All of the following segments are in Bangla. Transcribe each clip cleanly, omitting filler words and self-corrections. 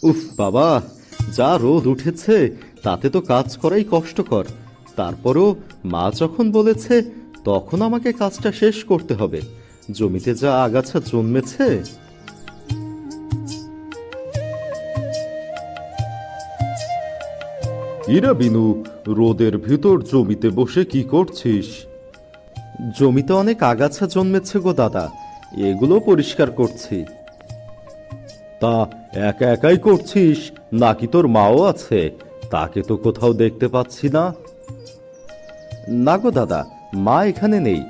উফ বাবা, যা রোদ উঠেছে তাতে তো কাজ করাই কষ্টকর। তারপরও মা যখন বলেছে তখন আমাকে কাজটা শেষ করতে হবে। জমিতে যা আগাছা জন্মেছে। ইরা বিনু, রোদের ভিতর জমিতে বসে কি করছিস? জমিতে অনেক আগাছা জন্মেছে গো দাদা, এগুলো পরিষ্কার করছি। তা একা একাই করছিস নাকি তোর মাও আছে? তাকে তো কোথাও দেখতে পাচ্ছি না। না গো দাদা, মা এখানে নেই।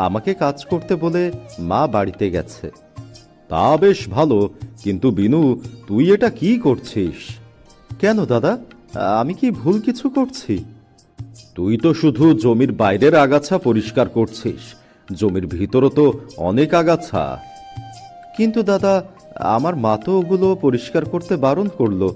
আমাকে কাজ করতে বলে মা বাড়িতে গেছে। তা বেশ ভালো, কিন্তু বিনু, তুই এটা কি করছিস? কেন দাদা, আমি কি ভুল কিছু করছি? তুই তো শুধু জমির বাইরের আগাছা পরিষ্কার করছিস, জমির ভিতরও তো অনেক আগাছা। কিন্তু দাদা, আমার মা তো ওগুলো পরিষ্কার করতে বারণ করলো।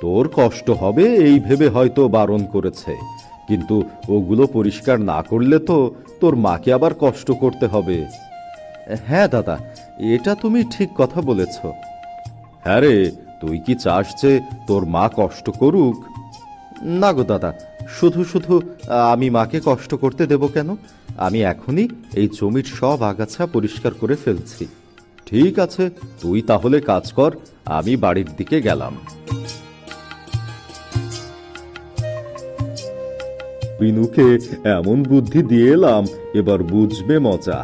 তোর কষ্ট হবে এই ভেবে হয়তো বারণ করেছে, কিন্তু ওগুলো পরিষ্কার না করলে তো তোর মাকে আবার কষ্ট করতে হবে। হ্যাঁ দাদা, এটা তুমি ঠিক কথা বলেছ। হ্যাঁ রে, তুই কি চাস যে তোর মা কষ্ট করুক? না গো দাদা, শুধু শুধু আমি মাকে কষ্ট করতে দেব কেন? আমি এখনই এই জমির সব আগাছা পরিষ্কার করে ফেলছি। ঠিক আছে, তুই তাহলে কাজ কর, আমি বাড়ির দিকে গেলাম। বিনুকে এমন বুদ্ধি দিয়ে এলাম, এবার বুঝবে মজা।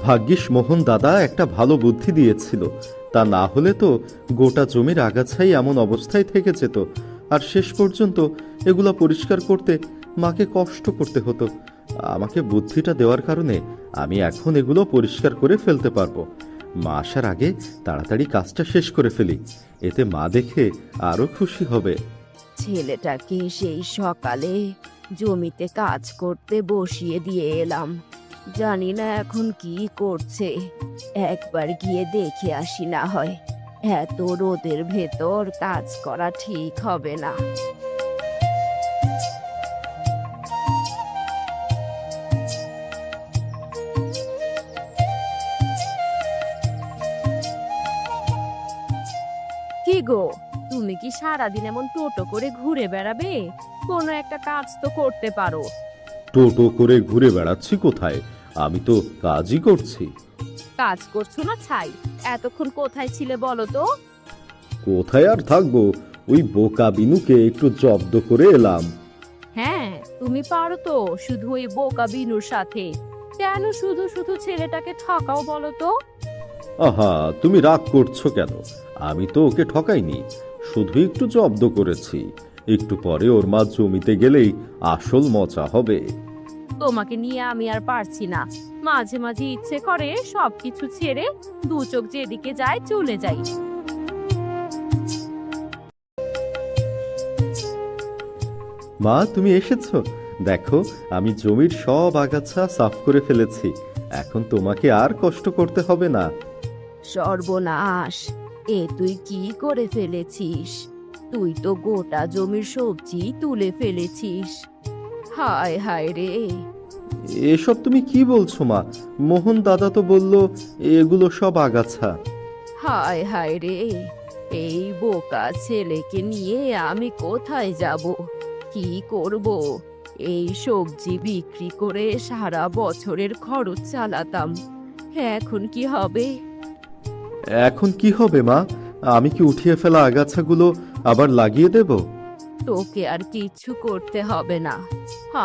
ভাগ্যিস মোহন দাদা একটা ভালো বুদ্ধি দিয়েছিল, তা না হলে তো গোটা জমির আগাছাই এমন অবস্থায় থেকে যেত, আর শেষ পর্যন্ত এগুলো পরিষ্কার করতে মাকে কষ্ট করতে হতো। আমাকে বুদ্ধিটা দেওয়ার কারণে আমি এখন এগুলো পরিষ্কার করে ফেলতে পারবো। মা আসার আগে তাড়াতাড়ি কাজটা শেষ করে ফেলি, এতে মা দেখে আরো খুশি হবে। ছেলেটাকে সেই সকালে জমিতে কাজ করতে বসিয়ে দিয়ে এলাম, জানি না এখন কি করছে। একবার গিয়ে দেখে আসি না হয়, এত রোদের ভেতর কাজ করা ঠিক হবে না। কি গো, তুমি কি সারাদিন এমন টোটো করে ঘুরে বেড়াবে? কোনো একটা কাজ তো করতে পারো। টোটো করে ঘুরে বেড়াচ্ছি কোথায়? আমি তো কাজই করছি। কাজ করছো না ছাই? এতক্ষণ কোথায় ছিলে বলো তো? কোথায় আর থাকবো, ওই বোকা বিনুকে একটু জব্দ করে এলাম। হ্যাঁ, তুমি পারো তো শুধু ওই বোকা বিনুর সাথে। কেন শুধু শুধু ছেলেটাকে ঠকাও বলো তো? আহা, তুমি রাগ করছো কেন? আমি তো ওকে ঠকাইনি, শুধু একটু জব্দ করেছি। একটু পরে ওর মা জমিতে গেলেই আসল মজা হবে। তোমাকে নিয়ে আমি আর পারছি না। মাঝে মাঝে ইচ্ছে করে সবকিছু ছেড়ে দু চোখ যেদিকে যায় চলে যাই। মা, তুমি এসেছো? দেখো, আমি জমির সব আগাছা সাফ করে ফেলেছি। এখন তোমাকে আর কষ্ট করতে হবে না। সর্বনাশ, এ তুই কি করে ফেলেছিস? তুই তো গোটা জমির সবজি তুলে ফেলেছিস। হায় হায় রে! এসব তুমি কি বলছো মা? মোহন দাদা তো বলল এগুলো সব আগাছা। হায় হায় রে! এই বোকা ছেলেকে নিয়ে আমি কোথায় যাব? কি করব? এই সবজি বিক্রি করে সারা বছরের খরচ চালাতাম, এখন কি হবে? এখন কি হবে মা? আমি কি উঠিয়ে ফেলা আগাছাগুলো আবার লাগিয়ে দেব? তোকে আর কিচ্ছু করতে হবে না,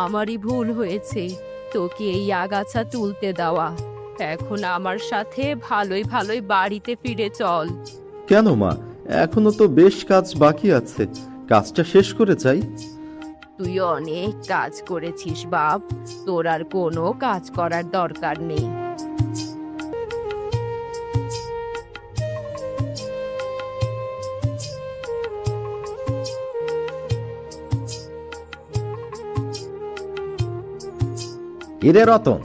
আমারই ভুল হয়েছে তোকে এই আগাছা তুলতে দেওয়া। এখন আমার সাথে ভালোই ভালোই বাড়িতে ফিরে চল। কেন মা, এখনো তো বেশ কাজ বাকি আছে, কাজটা শেষ করে যাই। তুই অনেক কাজ করেছিস বাপ, তোর আর কোনো কাজ করার দরকার নেই। হিরে রতন,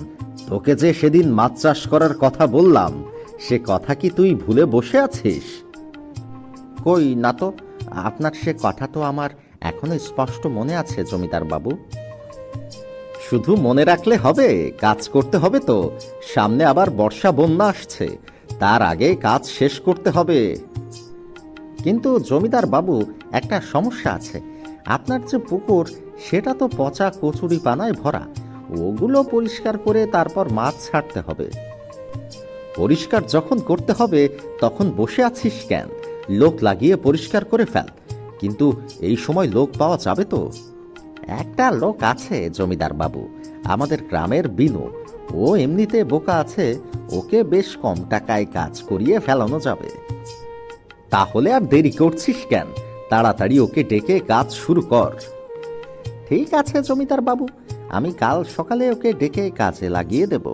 তোকে যে সেদিন মাছ চাষ করার কথা বললাম, সে কথা কি তুই ভুলে বসে আছিস? কই না তো, আপনার সে কথা তো আমার এখনো স্পষ্ট মনে আছে জমিদার বাবু। শুধু মনে রাখলে হবে, কাজ করতে হবে তো। সামনে আবার বর্ষা বন্যা আসছে, তার আগে কাজ শেষ করতে হবে। কিন্তু জমিদার বাবু, একটা সমস্যা আছে। আপনার যে পুকুর, সেটা তো পচা কচুরি পানায় ভরা। ওগুলো পরিষ্কার করে তারপর মাছ ছাড়তে হবে। পরিষ্কার যখন করতে হবে তখন বসে আছিস কেন? লোক লাগিয়ে পরিষ্কার করে ফেল। কিন্তু এই সময় লোক পাওয়া যাবে তো? একটা লোক আছে জমিদার বাবু, আমাদের গ্রামের বিনু। ও এমনিতে বোকা আছে, ওকে বেশ কম টাকায় কাজ করিয়ে ফেলানো যাবে। তাহলে আর দেরি করছিস কেন? তাড়াতাড়ি ওকে ডেকে কাজ শুরু কর। ঠিক আছে জমিদার বাবু, আমি কাল সকালে ওকে ডেকে কাজে লাগিয়ে দেব।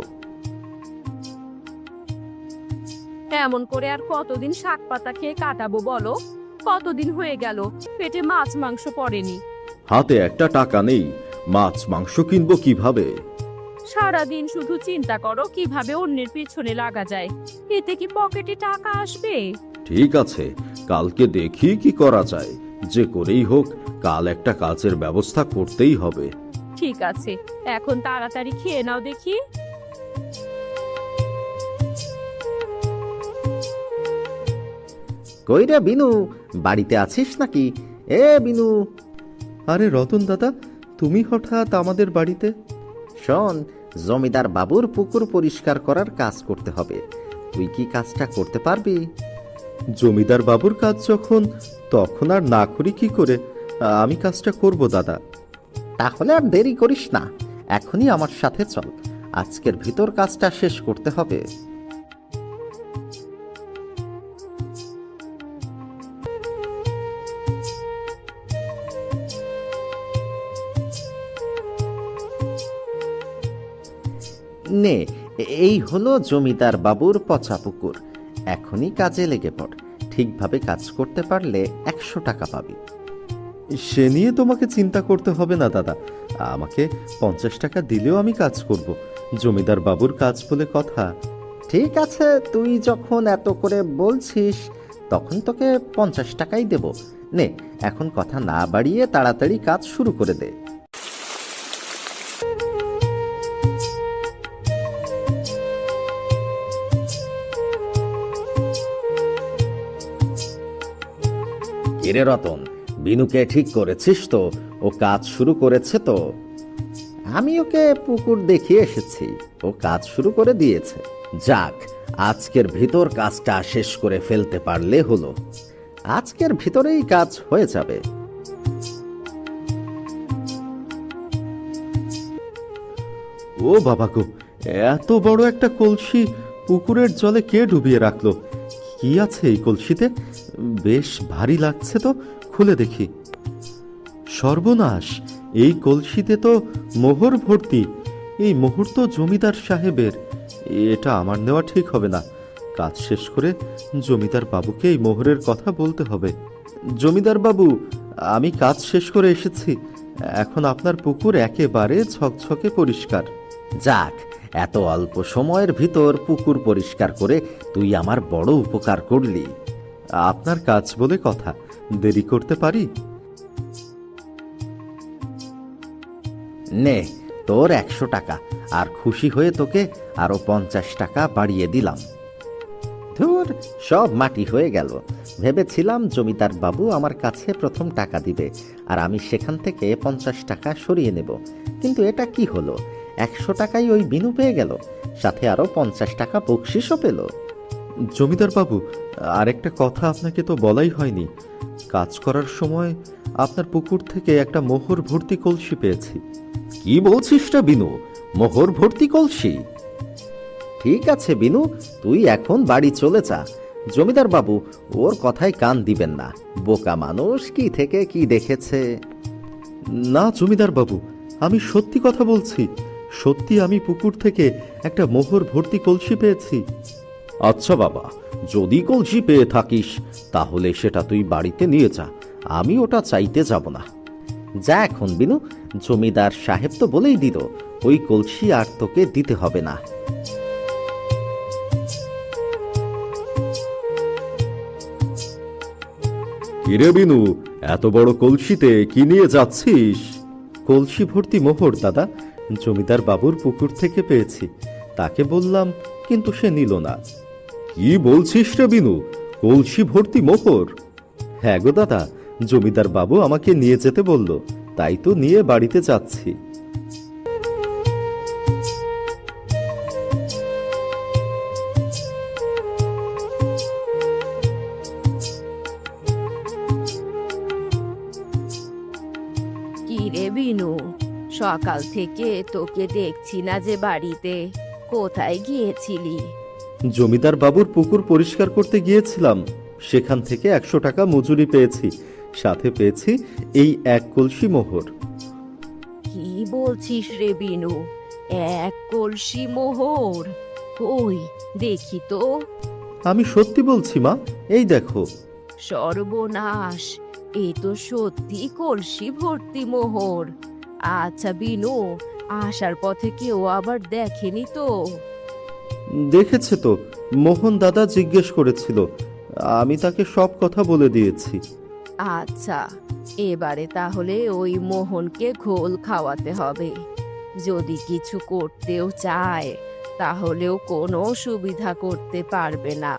এমন করে আর কতদিন শাক পাতা খেয়ে কাটাবো বলো? কতদিন হয়ে গেল পেটে মাছ মাংস পড়েনি। হাতে একটা টাকা নেই, মাছ মাংস কিনবো কিভাবে? সারাদিন শুধু চিন্তা করো কিভাবে অন্যের পিছনে লাগা যায়। এতে কি পকেটে টাকা আসবে? ঠিক আছে, কালকে দেখি কি করা যায়। যে করেই হোক কাল একটা কাজের ব্যবস্থা করতেই হবে। ঠিক আছে, এখন তাড়াতাড়ি খেয়ে নাও দেখি। কই রে বিনু, বাড়িতে আছিস নাকি? এ বিনু! আরে রতন দাদা, তুমি হঠাৎ আমাদের বাড়িতে? শোন, জমিদার বাবুর পুকুর পরিষ্কার করার কাজ করতে হবে। তুই কি কাজটা করতে পারবি? জমিদার বাবুর কাজ যখন, তখন আর না করি কি করে? আমি কাজটা করব দাদা। তাহলে আর দেরি করিস না, এখনই আমার সাথে চল। আজকের ভিতর কাজটা শেষ করতে হবে। নে, এই হলো জমিদার বাবুর পচা পুকুর। এখনই কাজে লেগে পড়। ঠিকভাবে কাজ করতে পারলে 100 টাকা পাবি। সে নিয়ে তোমাকে চিন্তা করতে হবে না দাদা। আমাকে 50 টাকা দিলেও আমি কাজ করব। জমিদার বাবুর কাজ বলে কথা। ঠিক আছে, তুই যখন এত করে বলছিস, তখন তোকে 50 টাকাই দেব। নে, এখন কথা না বাড়িয়ে তাড়াতাড়ি কাজ শুরু করে দে। কিরে রতন, বিনুকে ঠিক করেছিস তো? ও কাজ শুরু করেছে তো? আমি ওকে পুকুর দেখিয়ে এসেছি, ও কাজ শুরু করে দিয়েছে। যাক, আজকের ভিতর কাজটা শেষ করে ফেলতে পারলে হলো। আজকের ভিতরেই কাজ হয়ে যাবে। ও বাবা গো, এত বড় একটা কলসি পুকুরের জলে কে ডুবিয়ে রাখলো? কি আছে এই কলসিতে? বেশ ভারী লাগছে তো, খুলে দেখি। সর্বনাশ, এই কলসিতে তো মোহর ভর্তি। এই মোহর তো জমিদার সাহেবের। এটা আমার নেওয়া ঠিক হবে না। কাজ শেষ করে জমিদার বাবুকে এই মোহরের কথা বলতে হবে। জমিদার বাবু, আমি কাজ শেষ করে এসেছি। এখন আপনার পুকুর একেবারে ঝকঝকে পরিষ্কার। যাক, এত অল্প সময়ের ভিতর পুকুর পরিষ্কার করে তুই আমার বড় উপকার করলি। আপনার কাজ বলে কথা, দেরি করতে পারি? নে, তোর 100 টাকা, আর খুশি হয়ে তোকে আরো 50 টাকা বাড়িয়ে দিলাম। ধুর, সব মাটি হয়ে গেল। ভেবেছিলাম জমিদার বাবু আমার কাছে প্রথম টাকা দিবে, আর আমি সেখান থেকে 50 টাকা সরিয়ে নেব। কিন্তু এটা কি হলো? 100 টাকাই ওই বিনু পেয়ে গেল, সাথে আরো 50 টাকা বকশিসও পেল। জমিদার বাবু, আরেকটা কথা আপনাকে তো বলাই হয়নি। কাজ করার সময় আপনার পুকুর থেকে একটা মোহর ভর্তি কলসি পেয়েছি। কি বলছিস রে বিনু? মোহর ভর্তি কলসি? ঠিক আছে বিনু, তুই এখন বাড়ি চলে যা। জমিদার বাবু ওর কথায় কান দিবেন না। বোকা মানুষ, কি থেকে কি দেখেছে। না জমিদার বাবু, আমি সত্যি কথা বলছি। সত্যি আমি পুকুর থেকে একটা মোহর ভর্তি কলসি পেয়েছি। আচ্ছা বাবা, যদি কলসি পেয়ে থাকিস তাহলে সেটা তুই বাড়িতে নিয়ে যা। আমি ওটা চাইতে যাব না। যা এখন বিনু, জমিদার সাহেব তো বলেই দিল ওই কলসি আর তোকে দিতে হবে না। কিরে বিনু, এত বড় কলসিতে কি নিয়ে যাচ্ছিস? কলসি ভর্তি মোহর দাদা, জমিদার বাবুর পুকুর থেকে পেয়েছি। তাকে বললাম, কিন্তু সে নিল না। কি বলছিস রে বিনু, কলসি ভর্তি মোহর? হ্যাঁ গো দাদা, জমিদার বাবু আমাকে নিয়ে যেতে বলল, তাই তো নিয়ে বাড়িতে যাচ্ছি। কি রে বিনু, সকাল থেকে তোকে দেখছি না যে বাড়িতে, কোথায় গিয়েছিলি? জমিদার বাবুর পুকুর পরিষ্কার করতে গিয়েছিলাম, সেখান থেকে 100 টাকা মজুরি পেয়েছি, সাথে পেয়েছি এই 1 কলসি মোহর। কি বলছিস রে বিনু, 1 কলসি মোহর? কই দেখি তো। আমি সত্যি বলছি মা, এই দেখো। সর্বনাশ, এ তো সত্যি কলসি ভর্তি মোহর। আচ্ছা বিনু, আসার পথে কেউ আবার দেখেনি তো? দেখেছে তো, মোহন দাদা জিজ্ঞেস করেছিল, আমি তাকে সব কথা বলে দিয়েছি। আচ্ছা, এবারে তাহলে ওই মোহনকে ঘোল খাওয়াতে হবে। যদি কিছু করতেও চায় তাহলেও কোনো সুবিধা করতে পারবে না।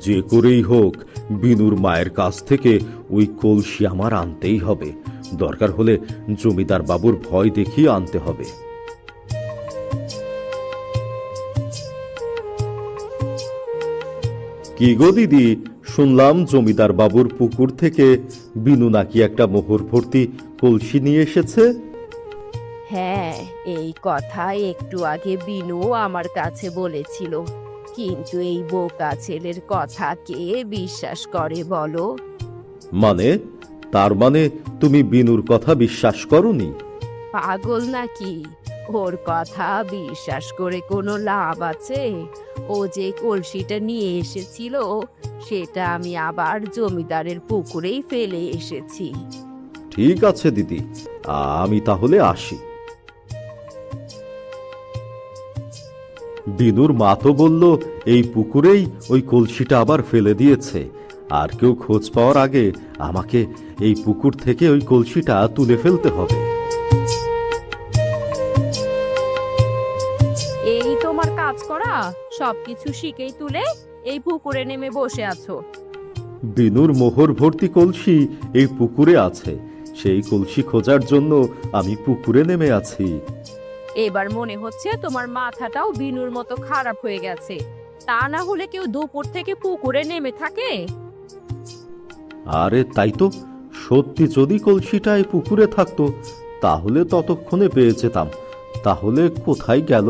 যে করেই হোক বিনুর মায়ের কাছ থেকে ওই কলসি আমার আনতেই হবে, দরকার হলে জমিদার বাবুর ভয় দেখিয়ে আনতে হবে। কি গো দিদি, শুনলাম জমিদার বাবুর পুকুর থেকে বিনু নাকি একটা মোহর ভর্তি কলসি নিয়ে এসেছে। হ্যাঁ, এই কথা একটু আগে বিনু আমার কাছে বলেছিল, কিন্তু এই বোকা ছেলের কথা কে বিশ্বাস করে বলো? মানে, তার মানে তুমি বিনুর কথা বিশ্বাস করনি? পাগল নাকি? ওর কথা বিশ্বাস করে কোনো লাভ আছে? ও যে কলসিটা নিয়ে এসেছিল সেটা আমি আবার জমিদারের পুকুরেই ফেলে এসেছি। ঠিক আছে দিদি, আমি তাহলে আসি। বিনুর মা তো বলল এই পুকুরেই ওই কলসিটা আবার ফেলে দিয়েছে, আর কেউ খোঁজ পাওয়ার আগে আমাকে এই পুকুর থেকে ওই কলসিটা তুলে ফেলতে হবে। এই তোমার কাজ করা, সবকিছু শিখেই তুলে এই পুকুরে নেমে বসে আছো। বিনুর মোহর ভর্তি কলসি এই পুকুরে আছে, সেই কলসি খোঁজার জন্য আমি পুকুরে নেমে আছি। এবার মনে হচ্ছে তোমার মাথাটাও বিনুর মতো খারাপ হয়ে গেছে। তা না হলে কেউ দুপুর থেকে পুকুরে নেমে থাকে? আরে তাই তো, সত্যি যদি কলসিটা এই পুকুরে থাকতো তাহলে ততক্ষণে পেয়ে যেতাম। তাহলে কোথায় গেল?